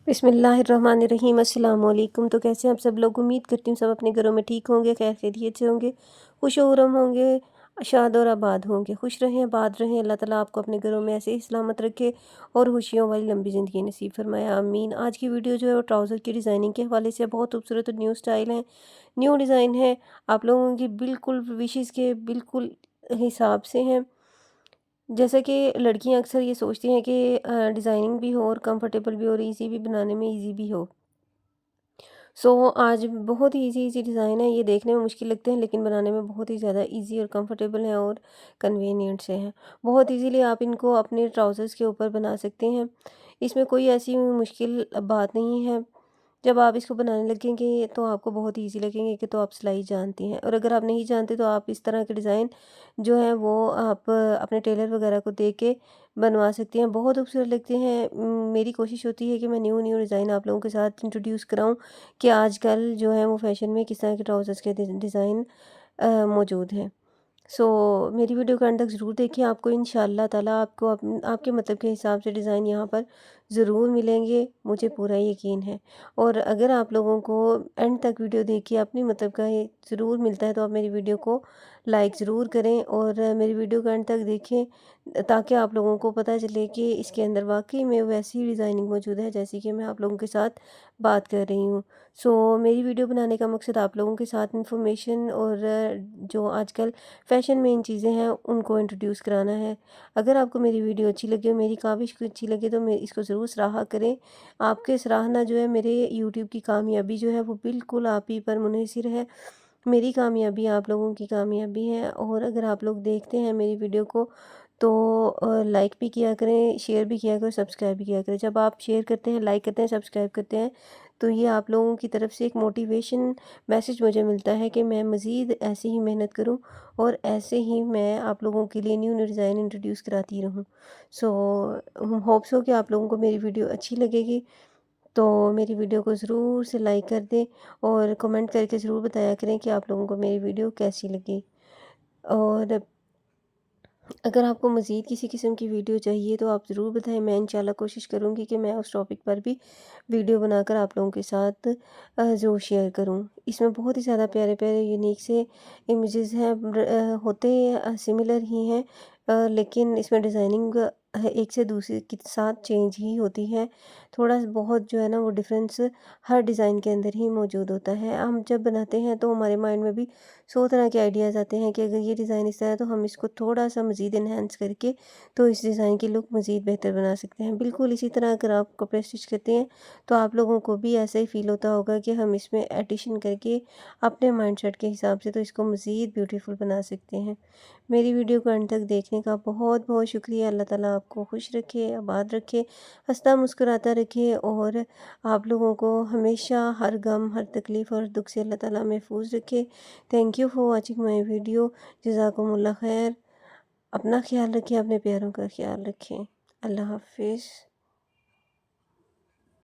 بسم اللہ الرحمن الرحیم۔ السلام علیکم۔ تو کیسے ہیں آپ سب لوگ؟ امید کرتی ہوں سب اپنے گھروں میں ٹھیک ہوں گے، خیر خیریت سے ہوں گے، خوش و خرم ہوں گے، شاد اور آباد ہوں گے، خوش رہیں آباد رہیں۔ اللہ تعالیٰ آپ کو اپنے گھروں میں ایسے ہی سلامت رکھے اور خوشیوں والی لمبی زندگی نصیب فرمائے، آمین۔ آج کی ویڈیو جو ہے وہ ٹراؤزر کی ڈیزائننگ کے حوالے سے بہت خوبصورت اور نیو سٹائل ہے، نیو ڈیزائن ہے، آپ لوگوں کی بالکل وشز کے بالکل حساب سے ہیں۔ جیسا کہ لڑکیاں اکثر یہ سوچتی ہیں کہ ڈیزائننگ بھی ہو اور کمفرٹیبل بھی ہو اور ایزی بھی، بنانے میں ایزی بھی ہو۔ آج بہت ہی ایزی ڈیزائن ہے، یہ دیکھنے میں مشکل لگتے ہیں لیکن بنانے میں بہت ہی زیادہ ایزی اور کمفرٹیبل ہیں اور کنوینئنٹ سے ہیں۔ بہت ایزیلی آپ ان کو اپنے ٹراؤزرز کے اوپر بنا سکتے ہیں، اس میں کوئی ایسی مشکل بات نہیں ہے۔ جب آپ اس کو بنانے لگیں گے تو آپ کو بہت ایزی لگیں گے کہ تو آپ سلائی جانتی ہیں، اور اگر آپ نہیں جانتے تو آپ اس طرح کے ڈیزائن جو ہیں وہ آپ اپنے ٹیلر وغیرہ کو دے کے بنوا سکتے ہیں، بہت خوبصورت لگتے ہیں۔ میری کوشش ہوتی ہے کہ میں نیو ڈیزائن آپ لوگوں کے ساتھ انٹروڈیوس کراؤں کہ آج کل جو ہے وہ فیشن میں کس طرح کے ٹراؤزرز کے ڈیزائن موجود ہیں۔ میری ویڈیو کا اینڈ تک ضرور دیکھیں، آپ کو انشاءاللہ تعالیٰ آپ کو آپ کے مطلب کے حساب سے ڈیزائن یہاں پر ضرور ملیں گے، مجھے پورا یقین ہے۔ اور اگر آپ لوگوں کو اینڈ تک ویڈیو دیکھیں اپنی مطلب کا یہ ضرور ملتا ہے تو آپ میری ویڈیو کو لائک ضرور کریں اور میری ویڈیو کا اینڈ تک دیکھیں تاکہ آپ لوگوں کو پتہ چلے کہ اس کے اندر واقعی میں ویسی ڈیزائننگ موجود ہے جیسی کہ میں آپ لوگوں کے ساتھ بات کر رہی ہوں۔ میری ویڈیو بنانے کا مقصد آپ لوگوں کے ساتھ انفارمیشن اور جو آج کل فیشن میں ان چیزیں ہیں ان کو انٹروڈیوس کرانا ہے۔ اگر آپ کو میری ویڈیو اچھی لگے، میری کاوش اچھی لگے تو اس کو ضرور سراہا کریں۔ آپ کے سراہنا جو ہے میرے یوٹیوب کی کامیابی جو ہے وہ بالکل آپ ہی پر منحصر ہے، میری کامیابی آپ لوگوں کی کامیابی ہے۔ اور اگر آپ لوگ دیکھتے ہیں میری ویڈیو کو تو لائک بھی کیا کریں، شیئر بھی کیا کریں، سبسکرائب بھی کیا کریں۔ جب آپ شیئر کرتے ہیں، لائک کرتے ہیں، سبسکرائب کرتے ہیں تو یہ آپ لوگوں کی طرف سے ایک موٹیویشن میسج مجھے ملتا ہے کہ میں مزید ایسی ہی محنت کروں اور ایسے ہی میں آپ لوگوں کے لیے نیو ڈیزائن انٹروڈیوس کراتی رہوں۔ ہوپ سو کہ آپ لوگوں کو میری ویڈیو اچھی لگے گی، تو میری ویڈیو کو ضرور سے لائک کر دیں اور کمنٹ کر کے ضرور بتایا کریں کہ آپ لوگوں کو میری ویڈیو کیسی لگی۔ اور اگر آپ کو مزید کسی قسم کی ویڈیو چاہیے تو آپ ضرور بتائیں، میں انشاءاللہ کوشش کروں گی کہ میں اس ٹاپک پر بھی ویڈیو بنا کر آپ لوگوں کے ساتھ ضرور شیئر کروں۔ اس میں بہت ہی زیادہ پیارے پیارے یونیک سے امیجز ہیں، ہوتے سملر ہی ہیں لیکن اس میں ڈیزائننگ ایک سے دوسرے کے ساتھ چینج ہی ہوتی ہے، تھوڑا بہت جو ہے نا وہ ڈیفرنس ہر ڈیزائن کے اندر ہی موجود ہوتا ہے۔ ہم جب بناتے ہیں تو ہمارے مائنڈ میں بھی 100 طرح کے آئیڈیاز آتے ہیں کہ اگر یہ ڈیزائن اس طرح ہے تو ہم اس کو تھوڑا سا مزید انہینس کر کے تو اس ڈیزائن کی لک مزید بہتر بنا سکتے ہیں۔ بالکل اسی طرح اگر آپ کپڑے اسٹچ کرتے ہیں تو آپ لوگوں کو بھی ایسا ہی فیل ہوتا ہوگا کہ ہم اس میں ایڈیشن کر کے اپنے مائنڈ سیٹ کے حساب سے تو اس کو مزید بیوٹیفل بنا سکتے ہیں۔ میری ویڈیو کو اینڈ تک دیکھنے کا بہت بہت شکریہ۔ اللہ تعالیٰ آپ کو خوش رکھے، آباد رکھے، ہنستا مسکراتا رکھے اور آپ لوگوں کو ہمیشہ ہر غم، ہر تکلیف اور دکھ سے اللہ تعالیٰ محفوظ رکھے۔ Thank you for watching my video. جزاکم اللہ خیر۔ اپنا خیال رکھیں، اپنے پیاروں کا خیال رکھیں۔ اللہ حافظ۔